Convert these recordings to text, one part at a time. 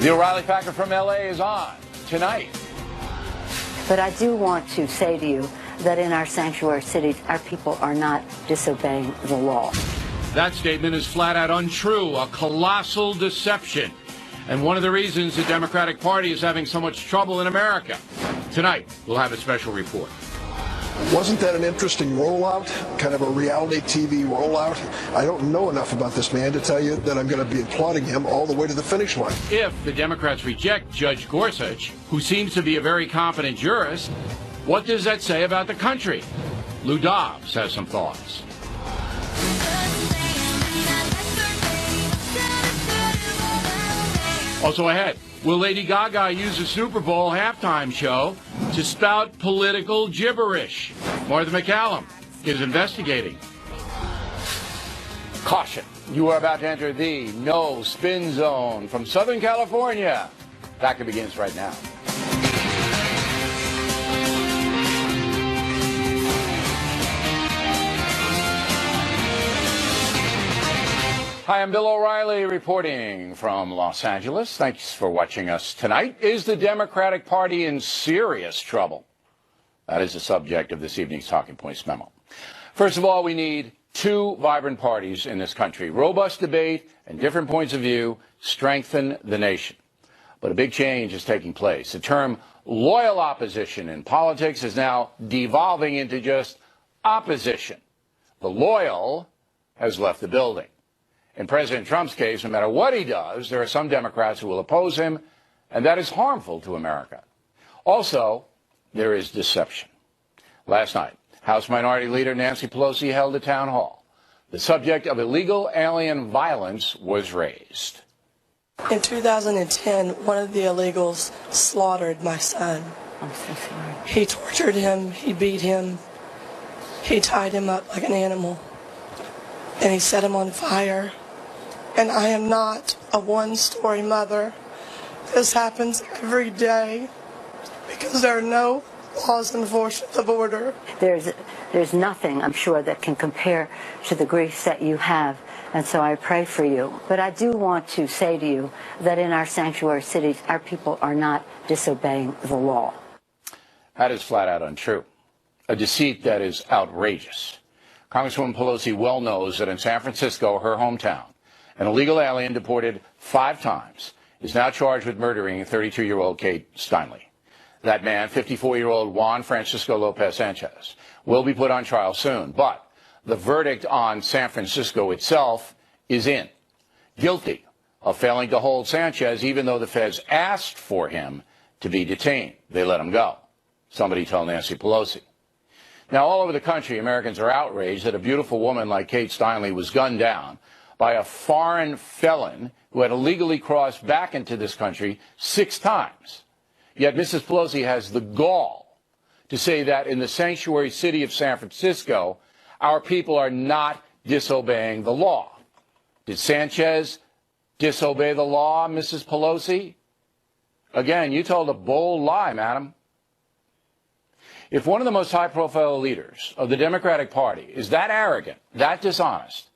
The O'Reilly Factor from L.A. is on tonight. But I do want to say to you that in our sanctuary cities, our people are not disobeying the law. That statement is flat out untrue, a colossal deception, and one of the reasons the Democratic Party is having so much trouble in America. Tonight, we'll have a special report. Wasn't that an interesting rollout, kind of a reality TV rollout? I don't know enough about this man to tell you that I'm going to be applauding him all the way to the finish line. If the Democrats reject Judge Gorsuch, who seems to be a very competent jurist, what does that say about the country? Lou Dobbs has some thoughts. Also ahead, will Lady Gaga use a Super Bowl halftime show to spout political gibberish? Martha McCallum is investigating. Caution, you are about to enter the no spin zone from Southern California. Factor begins right now. Hi, I'm Bill O'Reilly reporting from Los Angeles. Thanks for watching us tonight. Is the Democratic Party in serious trouble? That is the subject of this evening's Talking Points memo. First of all, we need two vibrant parties in this country. Robust debate and different points of view strengthen the nation. But a big change is taking place. The term loyal opposition in politics is now devolving into just opposition. The loyal has left the building. In President Trump's case, no matter what he does, there are some Democrats who will oppose him, and that is harmful to America. Also, there is deception. Last night, House Minority Leader Nancy Pelosi held a town hall. The subject of illegal alien violence was raised. In 2010, one of the illegals slaughtered my son. I'm so sorry. He tortured him, he beat him, he tied him up like an animal, and he set him on fire. And I am not a one-story mother. This happens every day because there are no laws enforced at the border. There's nothing, I'm sure, that can compare to the grief that you have, and so I pray for you. But I do want to say to you that in our sanctuary cities, our people are not disobeying the law. That is flat out untrue. A deceit that is outrageous. Congresswoman Pelosi well knows that in San Francisco, her hometown, an illegal alien deported 5 times is now charged with murdering 32-year-old Kate Steinle. That man, 54-year-old Juan Francisco Lopez Sanchez, will be put on trial soon. But the verdict on San Francisco itself is in. Guilty of failing to hold Sanchez, even though the feds asked for him to be detained. They let him go. Somebody told Nancy Pelosi. Now, all over the country, Americans are outraged that a beautiful woman like Kate Steinle was gunned down by a foreign felon who had illegally crossed back into this country 6 times. Yet Mrs. Pelosi has the gall to say that in the sanctuary city of San Francisco, our people are not disobeying the law. Did Sanchez disobey the law, Mrs. Pelosi? Again, you told a bold lie, madam. If one of the most high-profile leaders of the Democratic Party is that arrogant, that dishonest,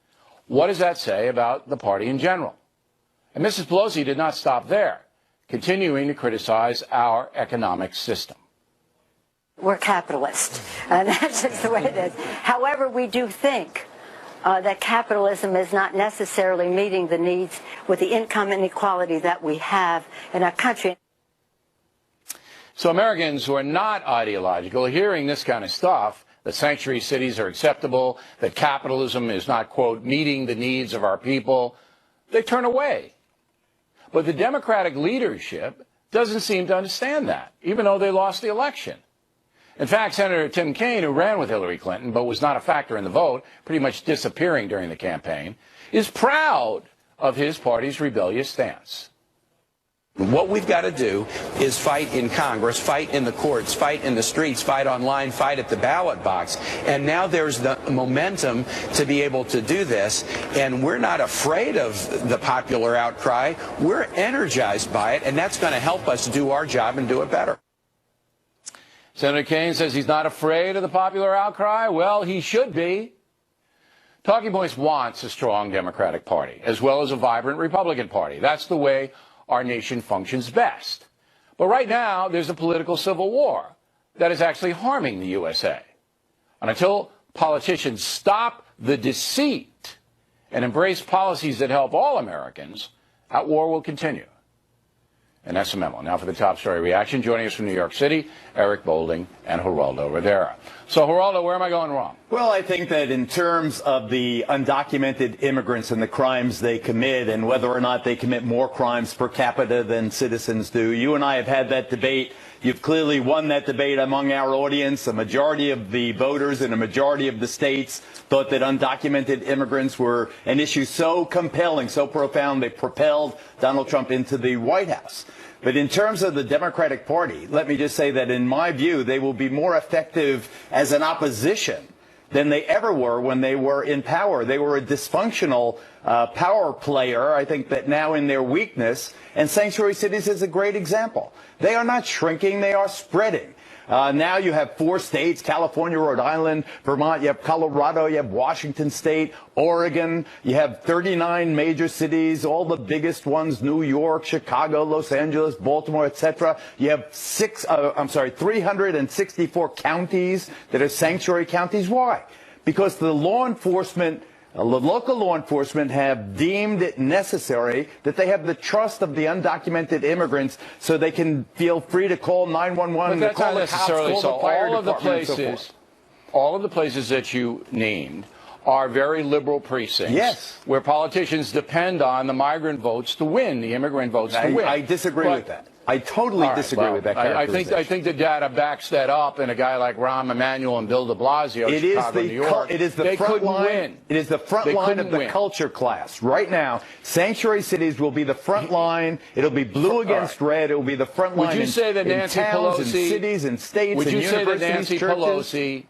what does that say about the party in general? And Mrs. Pelosi did not stop there, continuing to criticize our economic system. We're capitalists, and that's just the way it is. However, we do think that capitalism is not necessarily meeting the needs with the income inequality that we have in our country. So Americans who are not ideological are hearing this kind of stuff, that sanctuary cities are acceptable, that capitalism is not, quote, meeting the needs of our people, they turn away. But the Democratic leadership doesn't seem to understand that, even though they lost the election. In fact, Senator Tim Kaine, who ran with Hillary Clinton but was not a factor in the vote, pretty much disappearing during the campaign, is proud of his party's rebellious stance. What we've got to do is fight in Congress, fight in the courts, fight in the streets, fight online, fight at the ballot box. And now there's the momentum to be able to do this. And we're not afraid of the popular outcry. We're energized by it. And that's going to help us do our job and do it better. Senator Kaine says he's not afraid of the popular outcry. Well, he should be. Talking Points wants a strong Democratic Party, as well as a vibrant Republican Party. That's the way our nation functions best. But right now, there's a political civil war that is actually harming the USA. And until politicians stop the deceit and embrace policies that help all Americans, that war will continue. And that's the memo. Now for the top story reaction. Joining us from New York City, Eric Bolding and Geraldo Rivera. So, Geraldo, where am I going wrong? Well, I think that in terms of the undocumented immigrants and the crimes they commit and whether or not they commit more crimes per capita than citizens do, you and I have had that debate. You've clearly won that debate among our audience. A majority of the voters in a majority of the states thought that undocumented immigrants were an issue so compelling, so profound, they propelled Donald Trump into the White House. But in terms of the Democratic Party, let me just say that in my view, they will be more effective as an opposition than they ever were when they were in power. They were a dysfunctional power player. I think that now in their weakness, and sanctuary cities is a great example. They are not shrinking, they are spreading. Now you have 4 states, California, Rhode Island, Vermont, you have Colorado, you have Washington State, Oregon, you have 39 major cities, all the biggest ones, New York, Chicago, Los Angeles, Baltimore, etc. You have 364 counties that are sanctuary counties. Why? Because the local law enforcement have deemed it necessary that they have the trust of the undocumented immigrants so they can feel free to call 911, but that's call not the cops, necessarily call so. the fire All of the department, and so places, forth. all of the places that you named are very liberal precincts. Yes. Where politicians depend on the migrant votes to win, the immigrant votes to win. I disagree with that. I totally disagree with that characterization. I think the data backs that up, and a guy like Rahm Emanuel and Bill de Blasio, Chicago, New York, it is the they front couldn't line. win. It is the front line of the culture class. Right now, sanctuary cities will be the front line. It'll be blue against red. It will be the front line. Would you say that Nancy towns, Pelosi, in cities, and states, would and you say that universities, Nancy churches? Pelosi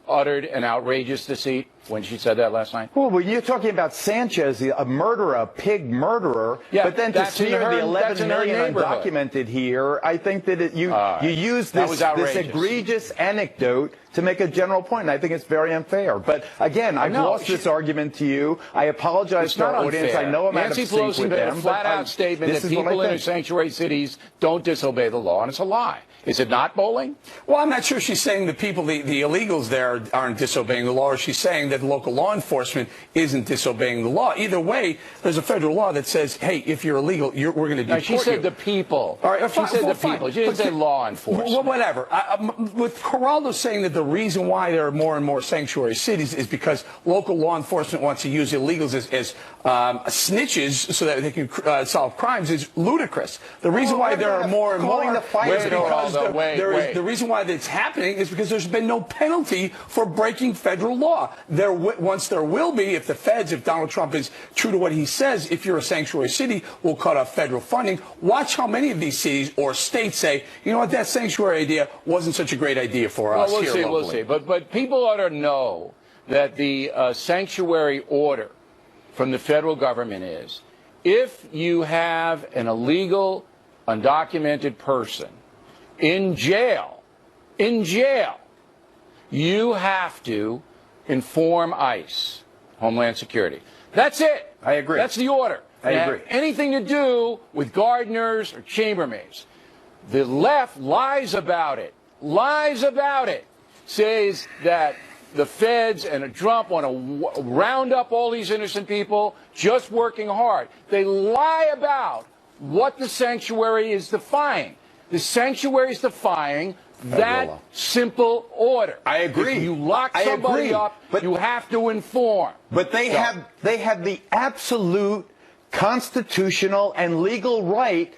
uttered an outrageous deceit when she said that last night? Well, when you're talking about Sanchez, a murderer, a pig murderer, yeah, but then to smear the 11 million undocumented here, I think that you use this egregious anecdote to make a general point, and I think it's very unfair. But again, I've lost this argument to you. I apologize to our audience. I know I'm Nancy out of sync Pelosi with made them. a flat-out statement that people in sanctuary cities don't disobey the law, and it's a lie. Is it not, Bowling? Well, I'm not sure she's saying the people, the illegals there aren't disobeying the law, or she's saying that local law enforcement isn't disobeying the law. Either way, there's a federal law that says, hey, if you're illegal, we're going to deport you. She said the people. All right, she said the people. She didn't say law enforcement. Well, whatever. With Geraldo saying that the reason why there are more and more sanctuary cities is because local law enforcement wants to use illegals as snitches so that they can solve crimes is ludicrous. The reason why there are more and more is because the reason why that's happening is because there's been no penalty for breaking federal law. Once there will be, if Donald Trump is true to what he says, if you're a sanctuary city, we'll cut off federal funding. Watch how many of these cities or states say, you know what, that sanctuary idea wasn't such a great idea for us here locally. We'll see. But people ought to know that the sanctuary order from the federal government is, if you have an illegal, undocumented person in jail, you have to inform ICE, Homeland Security. That's it. I agree. That's the order. I agree. Anything to do with gardeners or chambermaids. The left lies about it, says that the feds and Trump want to round up all these innocent people just working hard. They lie about what the sanctuary is defying. The sanctuary is defying that simple order. I agree. If you lock somebody up, but you have to inform. But they have the absolute constitutional and legal right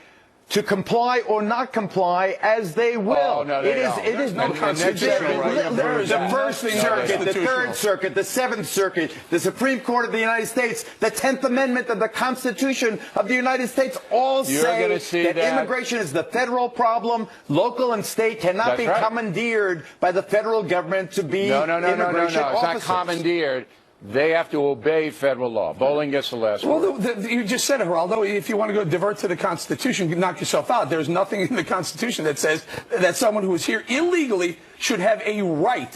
to comply or not comply as they will. Oh, no, they don't. It is no constitutional right. The First Circuit, the Third Circuit, the Seventh Circuit, the Supreme Court of the United States, the 10th Amendment of the Constitution of the United States all say that immigration is the federal problem. Local and state cannot be commandeered by the federal government to be immigration officers. It's not commandeered. they have to obey federal law. Bowling gets the last word. Well, you just said it, Geraldo. If you want to go divert to the Constitution, knock yourself out. There's nothing in the Constitution that says that someone who is here illegally should have a right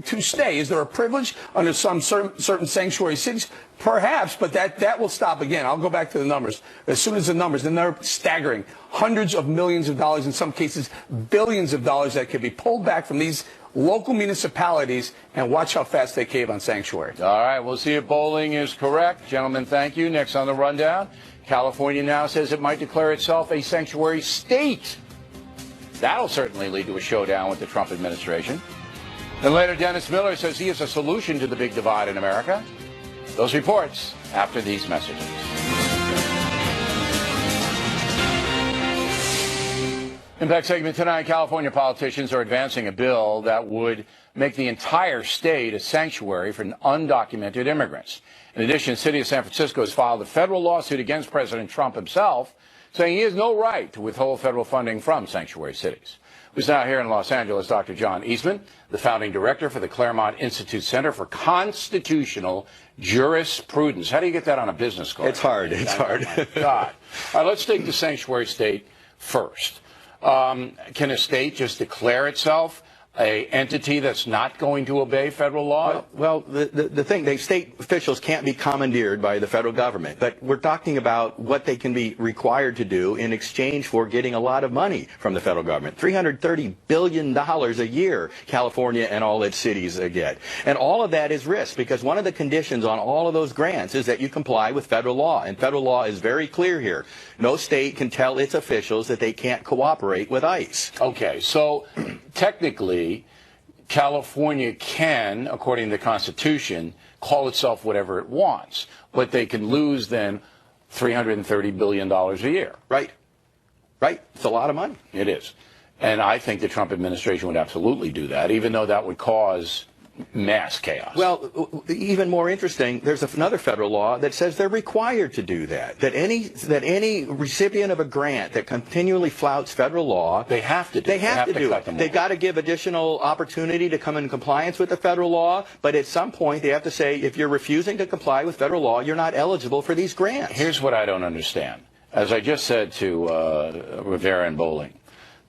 to stay. Is there a privilege under some certain sanctuary cities? Perhaps, but that will stop again. I'll go back to the numbers. As soon as the numbers, and they're staggering. Hundreds of millions of dollars, in some cases billions of dollars that could be pulled back from these local municipalities, and watch how fast they cave on sanctuary. All right, we'll see if bowling is correct. Gentlemen, thank you. Next on the rundown, California now says it might declare itself a sanctuary state. That'll certainly lead to a showdown with the Trump administration. And later, Dennis Miller says he has a solution to the big divide in America. Those reports after these messages. Impact segment tonight, California politicians are advancing a bill that would make the entire state a sanctuary for undocumented immigrants. In addition, the city of San Francisco has filed a federal lawsuit against President Trump himself, saying he has no right to withhold federal funding from sanctuary cities. Who's now here in Los Angeles, Dr. John Eastman, the founding director for the Claremont Institute Center for Constitutional Jurisprudence. How do you get that on a business card? It's hard. It's hard. Oh, my God. All right, let's take the sanctuary state first. Can a state just declare itself a entity that's not going to obey federal law? Well, the thing, state officials can't be commandeered by the federal government, but we're talking about what they can be required to do in exchange for getting a lot of money from the federal government. $330 billion a year, California and all its cities get. And all of that is risk, because one of the conditions on all of those grants is that you comply with federal law. And federal law is very clear here. No state can tell its officials that they can't cooperate with ICE. Okay, so technically, California can, according to the Constitution, call itself whatever it wants, but they can lose then $330 billion a year. Right. Right. It's a lot of money. It is. And I think the Trump administration would absolutely do that, even though that would cause mass chaos. Well, even more interesting, there's another federal law that says they're required to do that. That any recipient of a grant that continually flouts federal law, they have to do. They have to do it. They've got to give additional opportunity to come in compliance with the federal law, but at some point they have to say, if you're refusing to comply with federal law, you're not eligible for these grants. Here's what I don't understand. As I just said to Rivera and Bowling,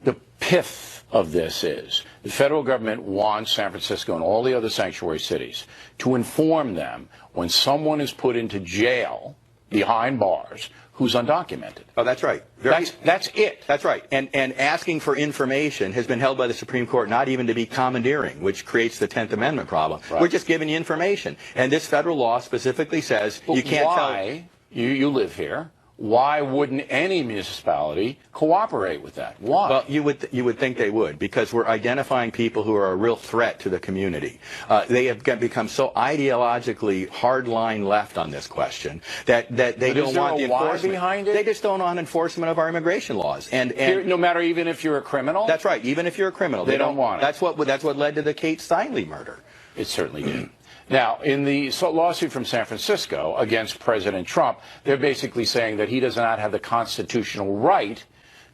the pith of this is the federal government wants San Francisco and all the other sanctuary cities to inform them when someone is put into jail behind bars who's undocumented. Oh, that's right. That's it. That's right. And asking for information has been held by the Supreme Court not even to be commandeering, which creates the 10th Amendment problem. Right. We're just giving you information. And this federal law specifically says you can't tell. You live here. Why wouldn't any municipality cooperate with that? Why? Well, you would think they would, because we're identifying people who are a real threat to the community. They have become so ideologically hardline left on this question that they don't want the enforcement behind it. They just don't want enforcement of our immigration laws. And no matter, even if you're a criminal. That's right. Even if you're a criminal, they don't want it. That's what led to the Kate Steinle murder. It certainly did. Now, in the lawsuit from San Francisco against President Trump, they're basically saying that he does not have the constitutional right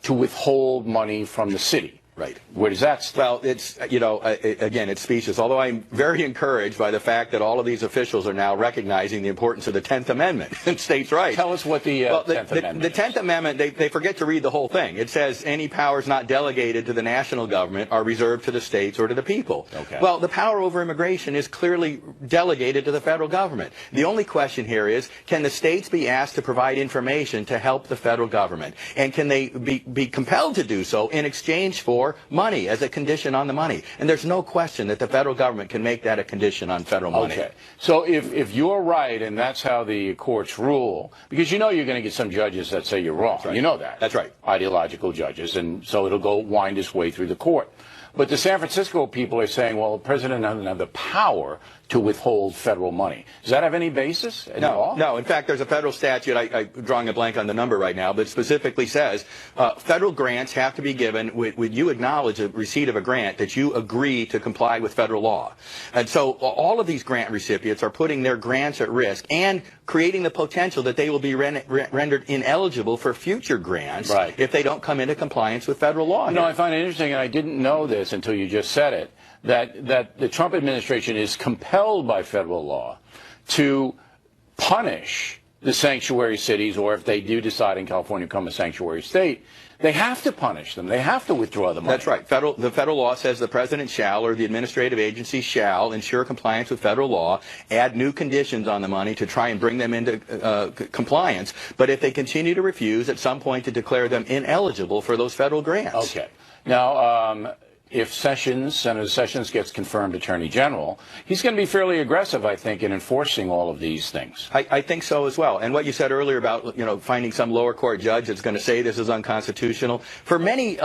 to withhold money from the city. Right. Where does that stand? Well, it's, again, it's specious, although I'm very encouraged by the fact that all of these officials are now recognizing the importance of the 10th Amendment and states' rights. Tell us what the 10th Amendment is. The 10th Amendment, they forget to read the whole thing. It says any powers not delegated to the national government are reserved to the states or to the people. Okay. Well, the power over immigration is clearly delegated to the federal government. The only question here is, can the states be asked to provide information to help the federal government? And can they be compelled to do so in exchange for money as a condition on the money? And there's no question that the federal government can make that a condition on federal money. Okay. So if you're right, and that's how the courts rule, because you're going to get some judges that say you're wrong. That's right. You know that. That's right. Ideological judges, and so it'll wind its way through the court. But the San Francisco people are saying, well, the president doesn't have the power to withhold federal money. Does that have any basis at all? No. In fact, there's a federal statute, I'm drawing a blank on the number right now, but it specifically says federal grants have to be given when you acknowledge the receipt of a grant that you agree to comply with federal law. And so all of these grant recipients are putting their grants at risk and creating the potential that they will be rendered ineligible for future grants if they don't come into compliance with federal law. I find it interesting, and I didn't know this until you just said it, that the Trump administration is compelled by federal law to punish the sanctuary cities, or if they do decide in California to become a sanctuary state, they have to punish them. They have to withdraw the money. That's right. The federal law says the president shall, or the administrative agency shall, ensure compliance with federal law, add new conditions on the money to try and bring them into compliance. But if they continue to refuse, at some point to declare them ineligible for those federal grants. Okay. Now, if Senator Sessions gets confirmed Attorney General, he's going to be fairly aggressive, I think, in enforcing all of these things. I think so as well. And what you said earlier about, finding some lower court judge that's going to say this is unconstitutional. For many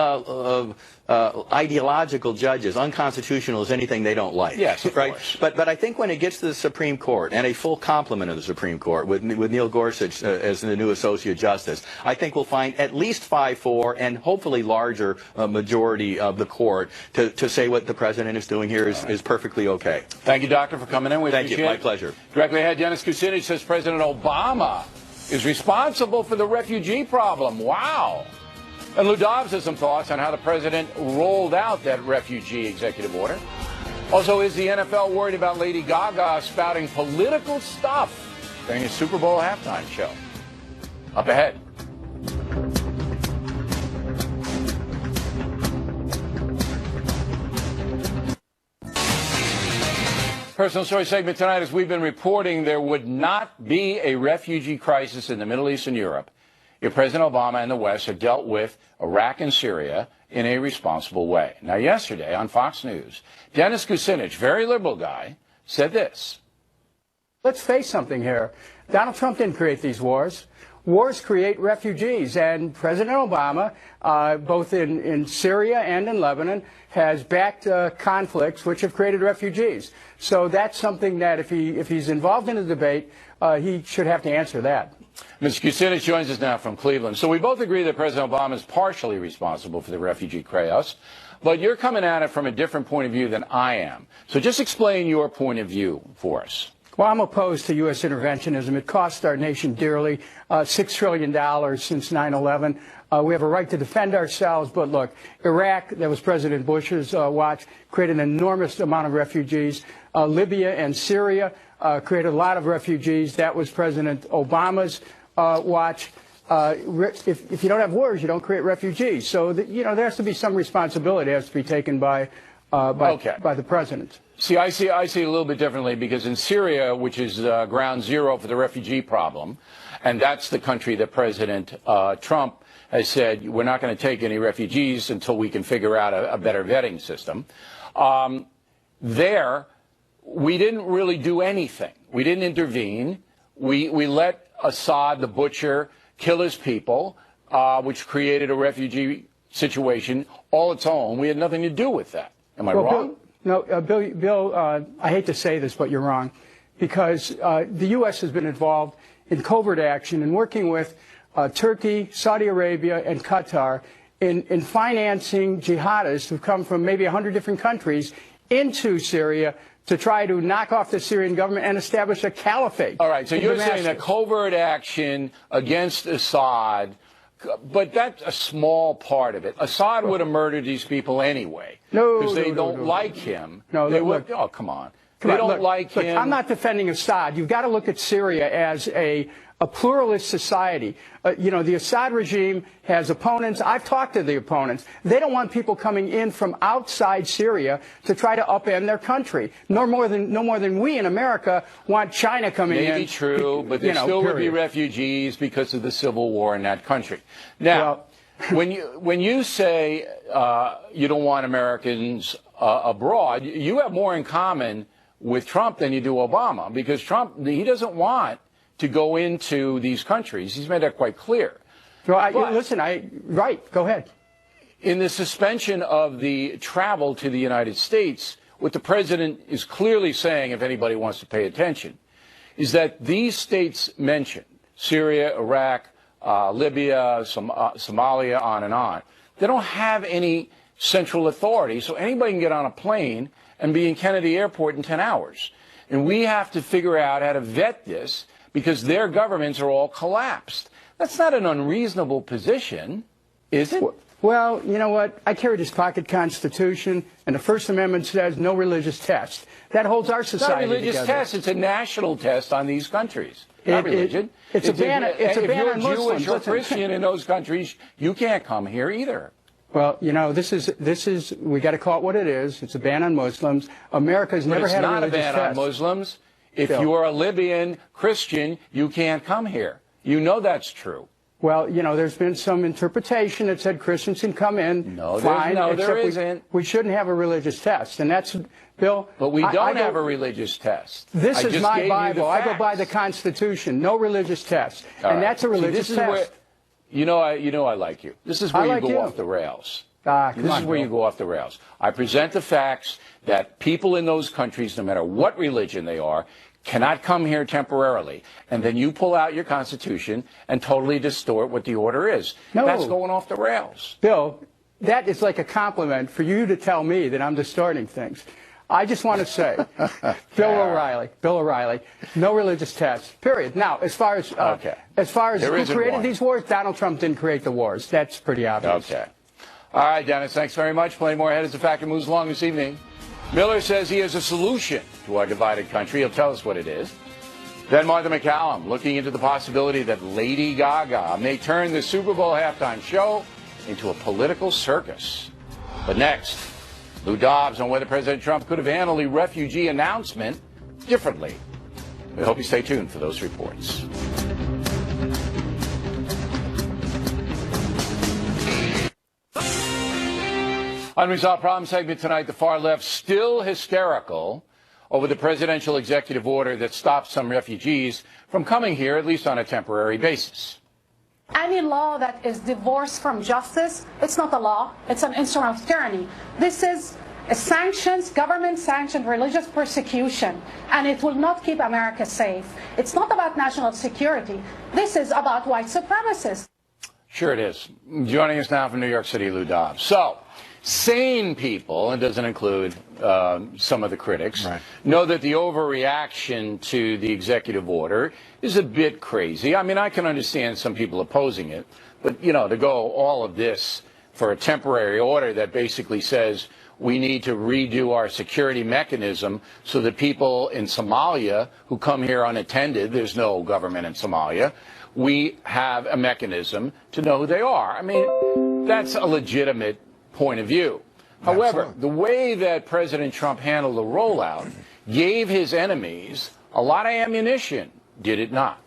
ideological judges, unconstitutional is anything they don't like. Yes, of right? course. But I think when it gets to the Supreme Court, and a full complement of the Supreme Court with Neil Gorsuch as the new Associate Justice, I think we'll find at least 5-4 and hopefully larger majority of the court to say what the president is doing here is perfectly okay. Thank you, Doctor, for coming in. Thank you. My pleasure. Directly ahead, Dennis Kucinich says President Obama is responsible for the refugee problem. Wow. And Lou Dobbs has some thoughts on how the president rolled out that refugee executive order. Also, is the NFL worried about Lady Gaga spouting political stuff during his Super Bowl halftime show? Up ahead. Personal Story segment tonight, as we've been reporting, there would not be a refugee crisis in the Middle East and Europe if President Obama and the West had dealt with Iraq and Syria in a responsible way. Now, yesterday on Fox News, Dennis Kucinich, very liberal guy, said this. Let's face something here. Donald Trump didn't create these wars. Wars create refugees, and President Obama, both in Syria and in Lebanon, has backed conflicts which have created refugees. So that's something that if he's involved in the debate, he should have to answer that. Mr. Kucinich joins us now from Cleveland. So we both agree that President Obama is partially responsible for the refugee chaos, but you're coming at it from a different point of view than I am. So just explain your point of view for us. Well, I'm opposed to U.S. interventionism. It cost our nation dearly, $6 trillion since 9/11. We have a right to defend ourselves, but look, Iraq, that was President Bush's watch, created an enormous amount of refugees. Libya and Syria created a lot of refugees. That was President Obama's watch. If you don't have wars, you don't create refugees. So, there has to be some responsibility that has to be taken by the president. See, I see it a little bit differently, because in Syria, which is ground zero for the refugee problem, and that's the country that President Trump has said, we're not going to take any refugees until we can figure out a better vetting system. There, we didn't really do anything. We didn't intervene. We let Assad, the butcher, kill his people, which created a refugee situation all its own. We had nothing to do with that. Am I wrong? Bill, I hate to say this, but you're wrong, because the U.S. has been involved in covert action and working with Turkey, Saudi Arabia, and Qatar in financing jihadists who've come from maybe 100 different countries into Syria to try to knock off the Syrian government and establish a caliphate. All right, so you're saying that covert action against Assad, but that's a small part of it. Assad would have murdered these people anyway. Because they don't like him. No, they would. Oh, come on. They don't like him. I'm not defending Assad. You've got to look at Syria as a pluralist society. The Assad regime has opponents. I've talked to the opponents. They don't want people coming in from outside Syria to try to upend their country. No more than we in America want China coming in. Maybe true, but there still would be refugees because of the civil war in that country. Now, when you say you don't want Americans abroad, you have more in common with Trump than you do Obama, because Trump, he doesn't want to go into these countries. He's made that quite clear. Right, go ahead. In the suspension of the travel to the United States, what the president is clearly saying, if anybody wants to pay attention, is that these states mentioned, Syria, Iraq, Libya, Somalia, on and on, they don't have any central authority, so anybody can get on a plane and be in Kennedy Airport in 10 hours. And we have to figure out how to vet this, because their governments are all collapsed. That's not an unreasonable position. Is it? Well, you know what? I carry this pocket Constitution, and the First Amendment says no religious test. That holds our society together. It's not a religious test. It's a national test on these countries. Not religion. It's a ban on Muslims. If you're Jewish or Christian in those countries, you can't come here either. Well, you know, this is we got to call it what it is. It's a ban on Muslims. America's never had a religious test. It's not a ban on Muslims. If you are a Libyan Christian, you can't come here. You know that's true. Well, you know, there's been some interpretation that said Christians can come in. No, fine, there isn't. We shouldn't have a religious test, and that's, Bill. But we don't have a religious test. This is my Bible. I go by the Constitution. No religious test, and that's a religious test. Where, you know I like you. This is where you go off the rails. This is where you go off the rails. I present the facts that people in those countries, no matter what religion they are, cannot come here temporarily, and then you pull out your Constitution and totally distort what the order is. No. That's going off the rails. Bill, that is like a compliment for you to tell me that I'm distorting things. I just want to say, Bill O'Reilly, no religious test, period. Now, as far as who created these wars, Donald Trump didn't create the wars. That's pretty obvious. Okay. All right, Dennis, thanks very much. Plenty more ahead as the factor moves along this evening. Miller says he has a solution to our divided country. He'll tell us what it is. Then Martha McCallum looking into the possibility that Lady Gaga may turn the Super Bowl halftime show into a political circus. But next, Lou Dobbs on whether President Trump could have handled the refugee announcement differently. We hope you stay tuned for those reports. Unresolved Problem segment tonight, the far left still hysterical over the presidential executive order that stops some refugees from coming here, at least on a temporary basis. Any law that is divorced from justice, it's not a law, it's an instrument of tyranny. This is a government-sanctioned religious persecution, and it will not keep America safe. It's not about national security. This is about white supremacists. Sure it is. Joining us now from New York City, Lou Dobbs. So, sane people, and doesn't include some of the critics, know that the overreaction to the executive order is a bit crazy. I mean, I can understand some people opposing it, but, you know, to go all of this for a temporary order that basically says we need to redo our security mechanism so that people in Somalia who come here unattended, there's no government in Somalia, we have a mechanism to know who they are. I mean, that's a legitimate point of view. However, the way that President Trump handled the rollout gave his enemies a lot of ammunition, did it not?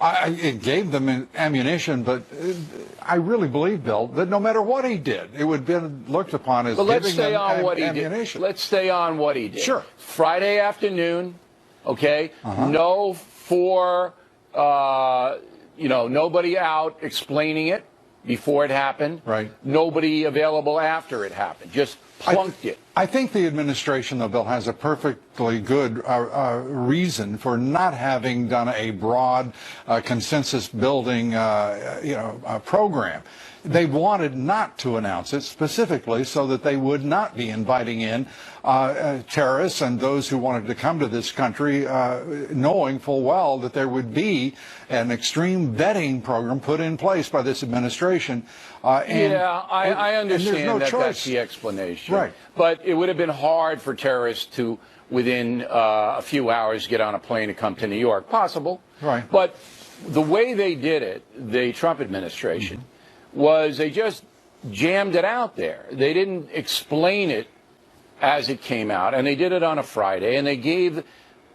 It gave them ammunition, but I really believe, Bill, that no matter what he did, it would have been looked upon as giving them ammunition. Let's stay on what he did. Sure. Friday afternoon, okay, no nobody out explaining it before it happened. Right. Nobody available after it happened. Just plunked it. I think the administration, though, Bill, has a perfectly good reason for not having done a broad consensus-building, program. They wanted not to announce it specifically so that they would not be inviting in terrorists and those who wanted to come to this country, knowing full well that there would be an extreme vetting program put in place by this administration. I understand that's the explanation. Right. But it would have been hard for terrorists to, within a few hours, get on a plane to come to New York. Possible. Right. But the way they did it, the Trump administration, was they just jammed it out there. They didn't explain it as it came out, and they did it on a Friday, and they gave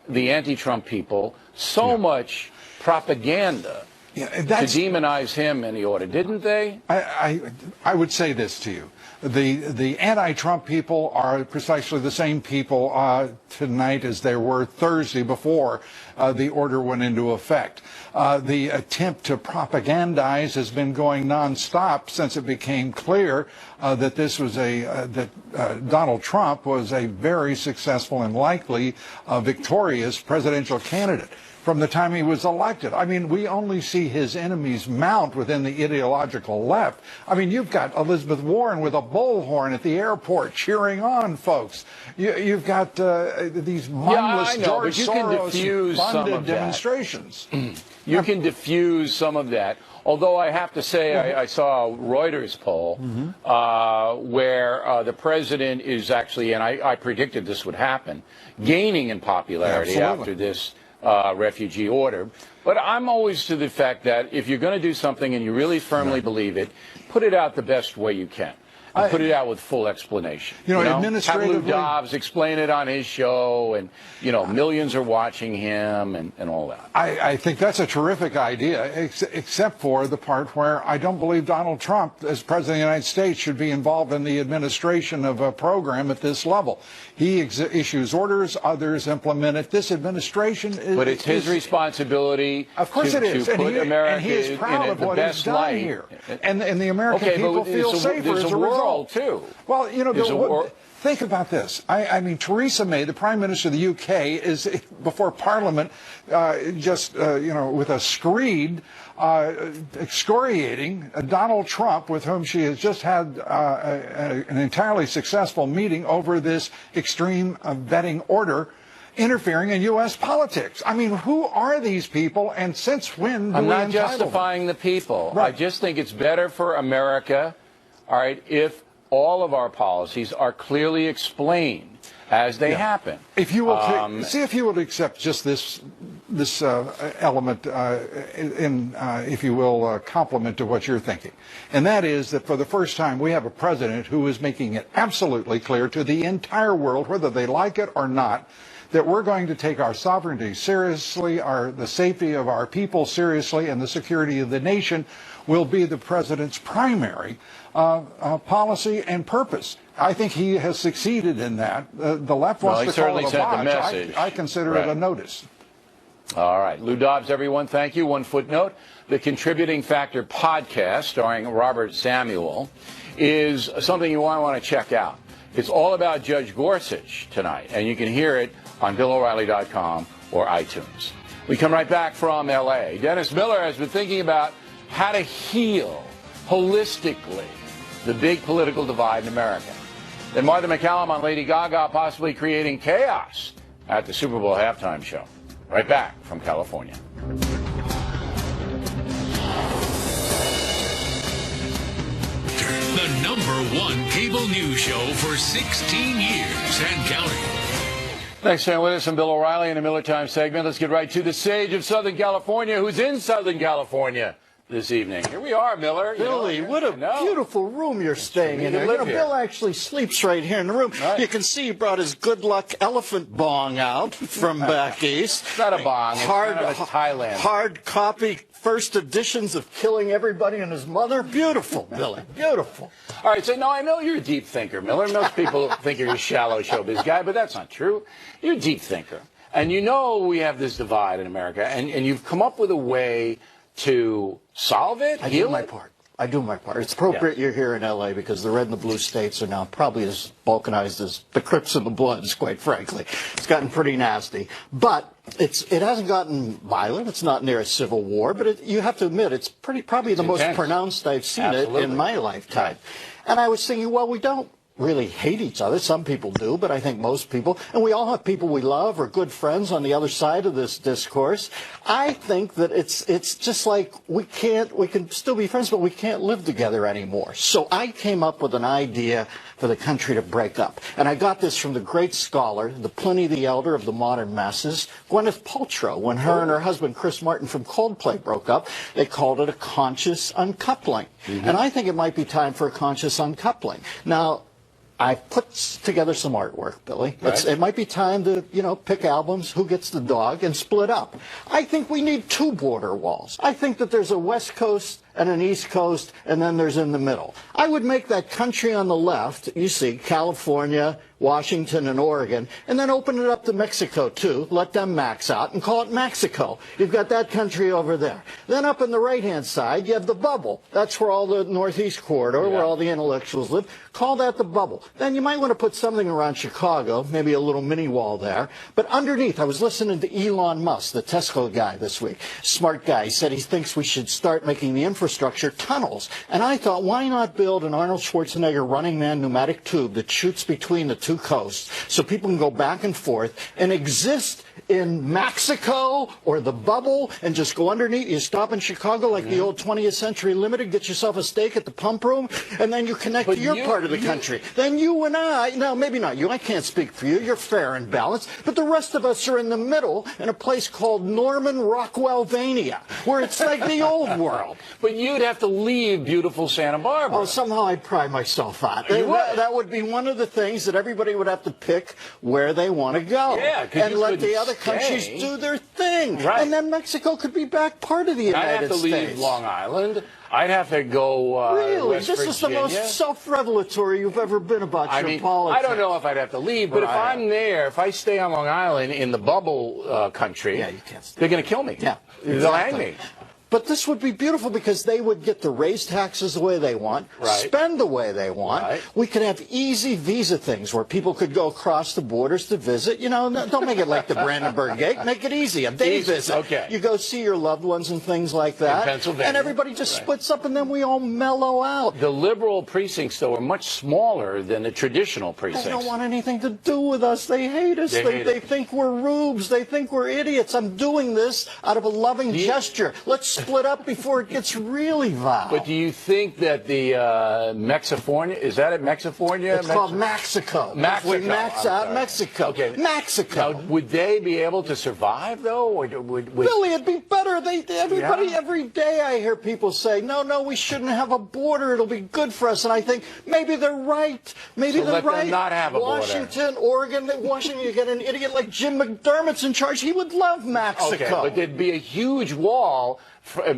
the anti-Trump people so much propaganda to demonize him in the order, didn't they? I would say this to you. The anti-Trump people are precisely the same people tonight as there were Thursday before the order went into effect. The attempt to propagandize has been going nonstop since it became clear that this was that Donald Trump was a very successful and likely victorious presidential candidate. from the time he was elected. I mean, we only see his enemies mount within the ideological left. I mean, you've got Elizabeth Warren with a bullhorn at the airport cheering on folks. You've got these mindless George Soros-funded demonstrations. You can diffuse some of that. Although I have to say, I saw a Reuters poll where the president is actually, and I predicted this would happen, gaining in popularity after this refugee order. But I'm always to the fact that if you're going to do something and you really firmly believe it, put it out the best way you can. And put it out with full explanation. Administratively, have Lou Dobbs explain it on his show, and millions are watching him, and all that. I think that's a terrific idea, except for the part where I don't believe Donald Trump, as President of the United States, should be involved in the administration of a program at this level. He issues orders, others implement it. This administration is... But it's his responsibility of course it is. to put America he is proud of the what best he's done light here. And the American people feel safer as a result. Too. Well, think about this. I mean, Theresa May, the Prime Minister of the UK, is before Parliament, with a screed, excoriating Donald Trump, with whom she has just had an entirely successful meeting over this extreme vetting order, interfering in U.S. politics. I mean, who are these people, and since when do I'm we not entitle justifying them? the people. Right. I just think it's better for America, all right, if all of our policies are clearly explained as they happen. If you will see if you would accept just this element, if you will, complement to what you're thinking, and that is that for the first time we have a president who is making it absolutely clear to the entire world, whether they like it or not, that we're going to take our sovereignty seriously, the safety of our people seriously, and the security of the nation will be the president's primary policy and purpose. I think he has succeeded in that. The left wants to call it a botch. I consider it a notice. All right. Lou Dobbs, everyone, thank you. One footnote, the Contributing Factor podcast starring Robert Samuel is something you want to check out. It's all about Judge Gorsuch tonight, and you can hear it on BillO'Reilly.com or iTunes. We come right back from L.A. Dennis Miller has been thinking about how to heal holistically the big political divide in America. Then Martha McCallum on Lady Gaga possibly creating chaos at the Super Bowl halftime show. Right back from California. The #1 cable news show for 16 years and counting. Thanks for staying with us. I'm Bill O'Reilly in the Miller Time segment. Let's get right to the sage of Southern California, who's in Southern California this evening. Here we are, Miller. Billy, what a beautiful room you're staying in. Bill actually sleeps right here in the room. Right. You can see he brought his good luck elephant bong out from back east. It's not a bong. It's kind of a Thailand. Hard copy, first editions of Killing Everybody and His Mother. Beautiful, Billy. Beautiful. All right, so now I know you're a deep thinker, Miller. Most people think you're a shallow showbiz guy, but that's not true. You're a deep thinker. And you know we have this divide in America, and you've come up with a way to solve it, I do my part. I do my part. It's appropriate you're here in L.A. because the red and the blue states are now probably as balkanized as the Crips and the Bloods, quite frankly. It's gotten pretty nasty. But it hasn't gotten violent. It's not near a civil war. But you have to admit, it's probably the most pronounced I've seen it in my lifetime. Right. And I was thinking, well, we don't really hate each other. Some people do, but I think most people, and we all have people we love or good friends on the other side of this discourse. I think that it's just like we can still be friends, but we can't live together anymore. So I came up with an idea for the country to break up. And I got this from the great scholar, the Pliny the Elder of the modern masses, Gwyneth Paltrow. When her and her husband Chris Martin from Coldplay broke up, they called it a conscious uncoupling. Mm-hmm. And I think it might be time for a conscious uncoupling. Now, I put together some artwork, Billy. Right. It might be time to, pick albums, Who Gets the Dog, and split up. I think we need 2 border walls. I think that there's a West Coast and an East Coast, and then there's in the middle. I would make that country on the left, you see, California, Washington, and Oregon, and then open it up to Mexico, too. Let them max out and call it Mexico. You've got that country over there. Then up on the right-hand side, you have the bubble. That's where all the Northeast corridor, where all the intellectuals live. Call that the bubble. Then you might want to put something around Chicago, maybe a little mini wall there. But underneath, I was listening to Elon Musk, the Tesla guy this week. Smart guy. He said he thinks we should start making the infrastructure tunnels. And I thought, why not build an Arnold Schwarzenegger Running Man pneumatic tube that shoots between the two coasts so people can go back and forth and exist in Mexico or the bubble and just go underneath. You stop in Chicago like the old 20th Century Limited, get yourself a steak at the pump room, and then you connect to your part of the country. Then you and I, no, maybe not you, I can't speak for you, you're fair and balanced, but the rest of us are in the middle in a place called Norman Rockwellvania, where it's like the old world. But you'd have to leave beautiful Santa Barbara. Oh, somehow I'd pry myself out. That would be one of the things that everybody would have to pick where they want to go. Yeah, and let the other countries do their thing. Right. And then Mexico could be back part of the United States. I'd have to leave Long Island. I'd have to go really? West This is the most self-revelatory you've ever been about your politics. I don't know if I'd have to leave, but if I'm there, if I stay on Long Island in the bubble country, you can't they're going to kill me. Yeah, they'll hang me. But this would be beautiful because they would get to raise taxes the way they want, spend the way they want. We could have easy visa things where people could go across the borders to visit. You know, don't make it like the Brandenburg Gate. Make it easy. A day visit. Okay. You go see your loved ones and things like that. In Pennsylvania. And everybody just splits up and then we all mellow out. The liberal precincts, though, are much smaller than the traditional precincts. They don't want anything to do with us. They hate us. They think we're rubes. They think we're idiots. I'm doing this out of a loving gesture. Let's split up before it gets really vile. But do you think that the Mexifornia, is that it, Mexifornia? It's called Mexico. Mexico. We max out Mexico. Okay. Mexico. Now, would they be able to survive, though? Or would Billy, it'd be better. Everybody, every day I hear people say, no, we shouldn't have a border. It'll be good for us. And I think maybe they're right. Maybe they're right. Them not have a Washington, border. Oregon, Washington, you get an idiot like Jim McDermott's in charge. He would love Mexico. Okay, but there'd be a huge wall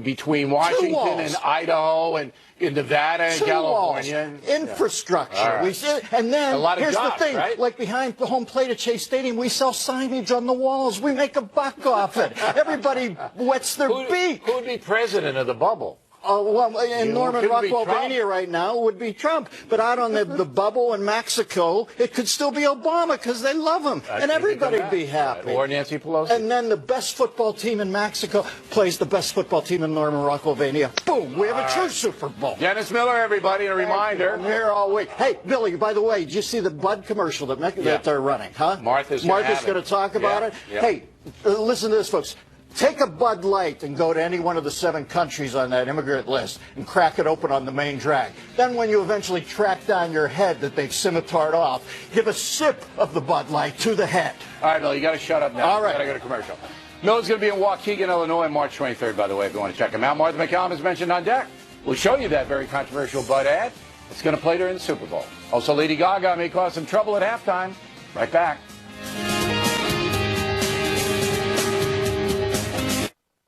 between Washington and Idaho and Nevada and California. Infrastructure. Right. And then, here's jobs, the thing, right? like behind the home plate at Chase Stadium, we sell signage on the walls. We make a buck off it. Everybody wets their beak. Who would be president of the bubble? Well, in Norman Rockwellvania right now would be Trump. But out on the bubble in Mexico, it could still be Obama because they love him. And everybody'd be happy. Or Nancy Pelosi. And then the best football team in Mexico plays the best football team in Norman Rockwellvania. Boom, we have a true Super Bowl. Dennis Miller, everybody, a reminder. I'm here all week. Hey, Billy, by the way, did you see the Bud commercial that they're running, huh? Martha's going to talk about it. Yeah. Hey, listen to this, folks. Take a Bud Light and go to any one of the 7 countries on that immigrant list and crack it open on the main drag. Then when you eventually track down your head that they've scimitarred off, give a sip of the Bud Light to the head. All right, Bill, you got to shut up now. All right. Got to go to commercial. Miller's going to be in Waukegan, Illinois on March 23rd, by the way, if you want to check him out. Martha McCallum is mentioned on deck. We'll show you that very controversial Bud ad. It's going to play during the Super Bowl. Also, Lady Gaga may cause some trouble at halftime. Right back.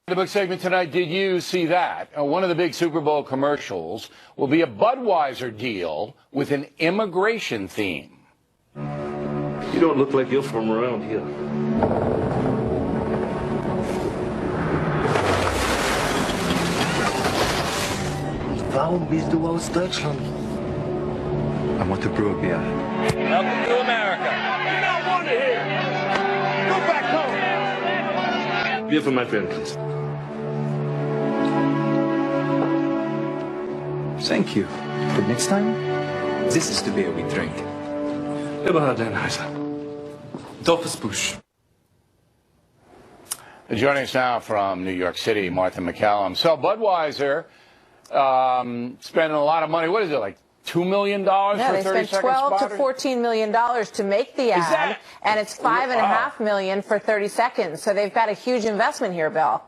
The book segment tonight, did you see that? One of the big Super Bowl commercials will be a Budweiser deal with an immigration theme. You don't look like you're from around here. Warum bist du aus Deutschland? I want to brew a beer. Welcome to America. You're not wanted here. Go back home. Beer for my friend, please. Thank you. But next time, this is the beer we drink. Eberhard Deinheiser. Dolphus Bush. Joining us now from New York City, Martha McCallum. So Budweiser spending a lot of money. What is it, like $2 million for a 30-second spot? They spent $12 to $14 million to make the ad, and it's $5.5 million for 30 seconds. So they've got a huge investment here, Bill.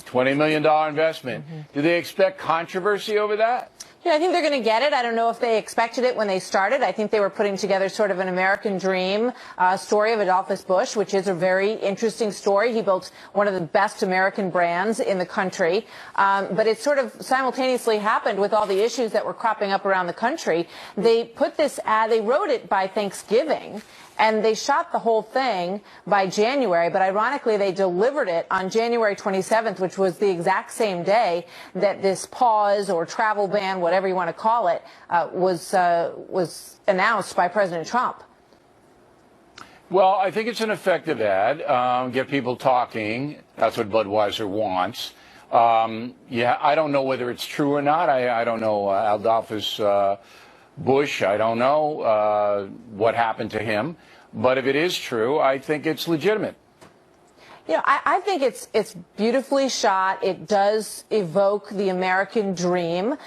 $20 million investment. Do they expect controversy over that? Yeah, I think they're going to get it. I don't know if they expected it when they started. I think they were putting together sort of an American dream story of Adolphus Bush, which is a very interesting story. He built one of the best American brands in the country. But it sort of simultaneously happened with all the issues that were cropping up around the country. They put this ad, they wrote it by Thanksgiving. And they shot the whole thing by January, but ironically they delivered it on January 27th, which was the exact same day that this pause or travel ban, whatever you want to call it, was announced by President Trump. Well, I think it's an effective ad. Get people talking. That's what Budweiser wants. Yeah, I don't know whether it's true or not. I don't know Adolphus Bush. I don't know what happened to him. But if it is true, I think it's legitimate. You know, I think it's beautifully shot. It does evoke the American dream,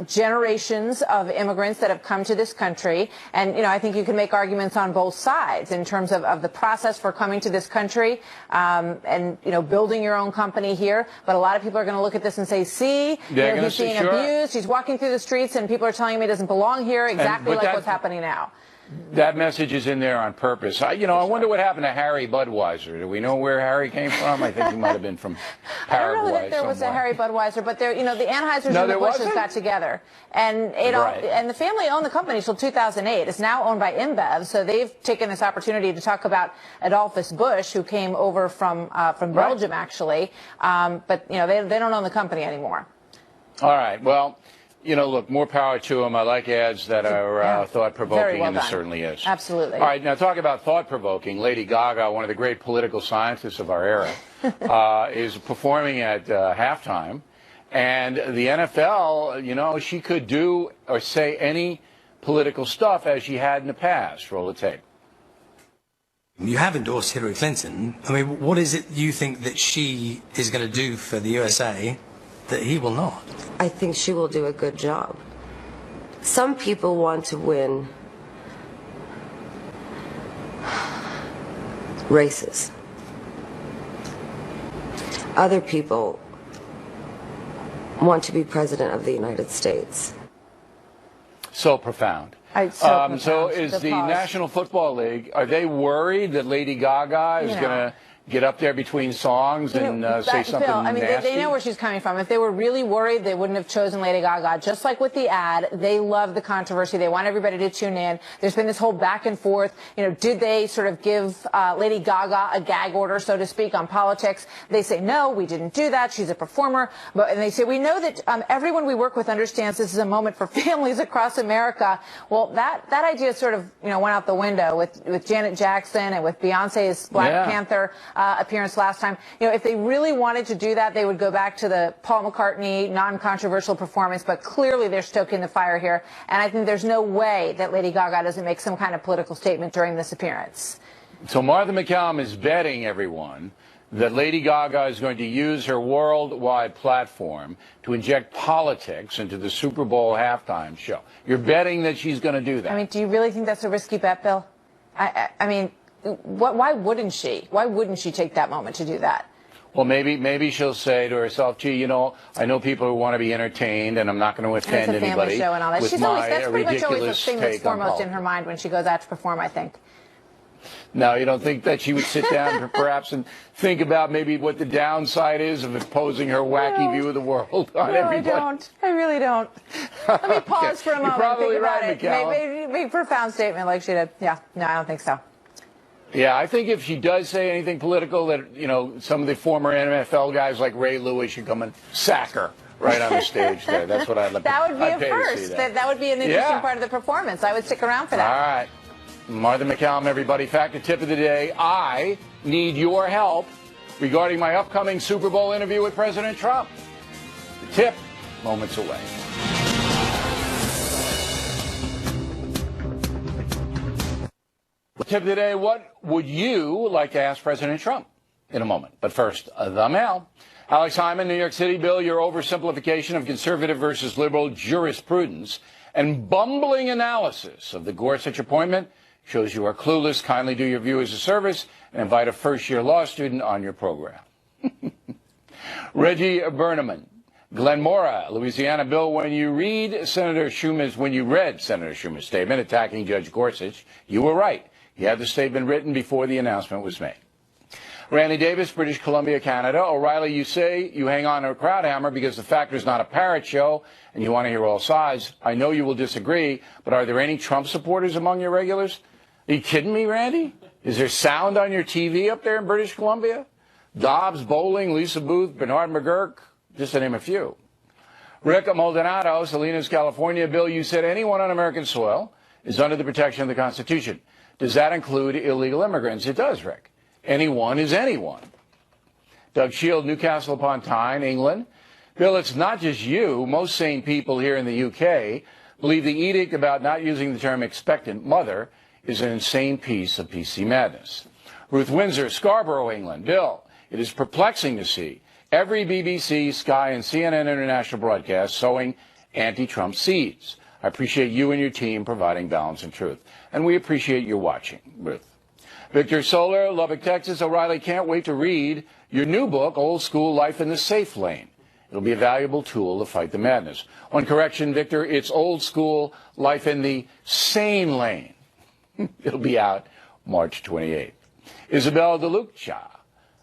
generations of immigrants that have come to this country. And, you know, I think you can make arguments on both sides in terms of the process for coming to this country and, you know, building your own company here. But a lot of people are going to look at this and say, see, you know, he's being abused. He's walking through the streets and people are telling me he doesn't belong here, exactly like what's happening now. That message is in there on purpose. I wonder what happened to Harry Budweiser. Do we know where Harry came from? I think he might have been from Paraguay. I don't know that there was a Harry Budweiser, but there, you know, the Anheisers and the Bushes got together, and and the family owned the company till 2008. It's now owned by InBev, so they've taken this opportunity to talk about Adolphus Bush, who came over from Belgium, actually. But you know, they don't own the company anymore. All right. Well, you know, look, more power to them. I like ads that are thought-provoking, and this certainly is. Absolutely. All right, now talk about thought-provoking. Lady Gaga, one of the great political scientists of our era, is performing at halftime. And the NFL, you know, she could do or say any political stuff as she had in the past. Roll the tape. You have endorsed Hillary Clinton. I mean, what is it you think that she is going to do for the USA that he will not? I think she will do a good job. Some people want to win races. Other people want to be president of the United States. So profound. So is the National Football League, are they worried that Lady Gaga is going to get up there between songs and say something Phil, I mean, nasty? they know where she's coming from. If they were really worried, they wouldn't have chosen Lady Gaga. Just like with the ad, they love the controversy. They want everybody to tune in. There's been this whole back and forth. You know, did they sort of give Lady Gaga a gag order, so to speak, on politics? They say, no, we didn't do that. She's a performer. And they say, we know that everyone we work with understands this is a moment for families across America. Well, that idea sort of, you know, went out the window with Janet Jackson and with Beyonce's Black Panther appearance last time. You know, if they really wanted to do that, they would go back to the Paul McCartney non-controversial performance, but clearly they're stoking the fire here, and I think there's no way that Lady Gaga doesn't make some kind of political statement during this appearance. So Martha McCallum is betting everyone that Lady Gaga is going to use her worldwide platform to inject politics into the Super Bowl halftime show. You're betting that she's going to do that. I mean, do you really think that's a risky bet, Bill? I mean, why wouldn't she? Why wouldn't she take that moment to do that? Well, maybe she'll say to herself, gee, you know, I know people who want to be entertained, and I'm not going to offend anybody. It's a family show and all that. She's always, that's pretty much always the thing that's foremost in her mind when she goes out to perform, I think. Now, you don't think that she would sit down perhaps and think about maybe what the downside is of imposing her wacky view of the world on everybody? I don't. I really don't. Let me pause for a moment. You're probably and think right, about it. Maybe a profound statement like she did. Yeah. No, I don't think so. Yeah, I think if she does say anything political, that, you know, some of the former NFL guys like Ray Lewis should come and sack her right on the stage there. That's what I'd like. That would be a first. That would be an interesting part of the performance. I would stick around for that. All right. Martha McCallum, everybody. Factor tip of the day. I need your help regarding my upcoming Super Bowl interview with President Trump. The tip, moments away. Tip of the day, what would you like to ask President Trump? In a moment. But first, the mail. Alex Hyman, New York City. Bill, your oversimplification of conservative versus liberal jurisprudence and bumbling analysis of the Gorsuch appointment shows you are clueless. Kindly do your viewers a service and invite a first-year law student on your program. Reggie Berneman. Glen Mora, Louisiana. Bill, when you read Senator Schumer's statement attacking Judge Gorsuch, you were right. He had the statement written before the announcement was made. Randy Davis, British Columbia, Canada. O'Reilly, you say you hang on to a crowd hammer because the Factor's not a parrot show and you want to hear all sides. I know you will disagree, but are there any Trump supporters among your regulars? Are you kidding me, Randy? Is there sound on your TV up there in British Columbia? Dobbs, Bowling, Lisa Booth, Bernard McGurk, just to name a few. Rick Maldonado, Salinas, California. Bill, you said anyone on American soil is under the protection of the Constitution. Does that include illegal immigrants? It does, Rick. Anyone is anyone. Doug Shield, Newcastle upon Tyne, England. Bill, it's not just you. Most sane people here in the UK believe the edict about not using the term expectant mother is an insane piece of PC madness. Ruth Windsor, Scarborough, England. Bill, it is perplexing to see every BBC, Sky, and CNN international broadcast sowing anti-Trump seeds. I appreciate you and your team providing balance and truth. And we appreciate your watching, Ruth. Victor Solar, Lubbock, Texas. O'Reilly, can't wait to read your new book, Old School Life in the Safe Lane. It'll be a valuable tool to fight the madness. One correction, Victor, it's Old School Life in the Sane Lane. It'll be out March 28th. Isabel DeLucia,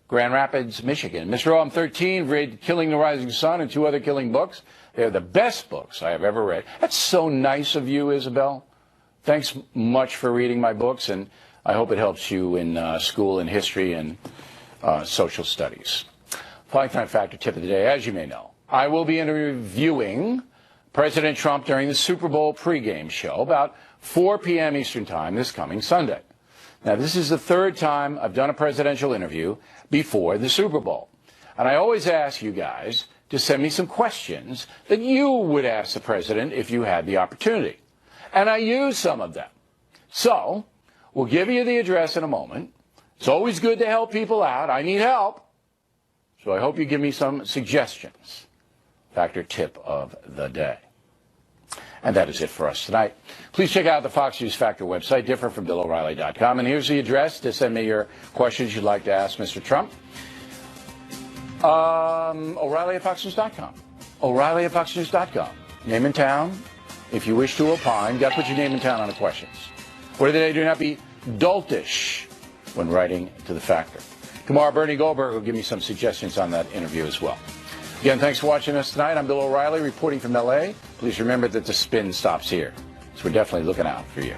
Grand Rapids, Michigan. Mr. O, I'm 13, read Killing the Rising Sun and 2 other killing books. They're the best books I have ever read. That's so nice of you, Isabel. Thanks much for reading my books, and I hope it helps you in school and history and social studies. Flying Time Factor tip of the day, as you may know, I will be interviewing President Trump during the Super Bowl pregame show about 4 p.m. Eastern Time this coming Sunday. Now, this is the 3rd time I've done a presidential interview before the Super Bowl. And I always ask you guys to send me some questions that you would ask the president if you had the opportunity. And I use some of them. So, we'll give you the address in a moment. It's always good to help people out. I need help. So I hope you give me some suggestions. Factor tip of the day. And that is it for us tonight. Please check out the Fox News Factor website, differentfrombillO'Reilly.com. And here's the address to send me your questions you'd like to ask Mr. Trump. O'Reilly at FoxNews.com. O'Reilly at FoxNews.com. Name and town. If you wish to opine, you got to put your name and town on the questions. Where they do not be doltish when writing to the Factor. Tomorrow, Bernie Goldberg will give me some suggestions on that interview as well. Again, thanks for watching us tonight. I'm Bill O'Reilly reporting from L.A. Please remember that the spin stops here. So we're definitely looking out for you.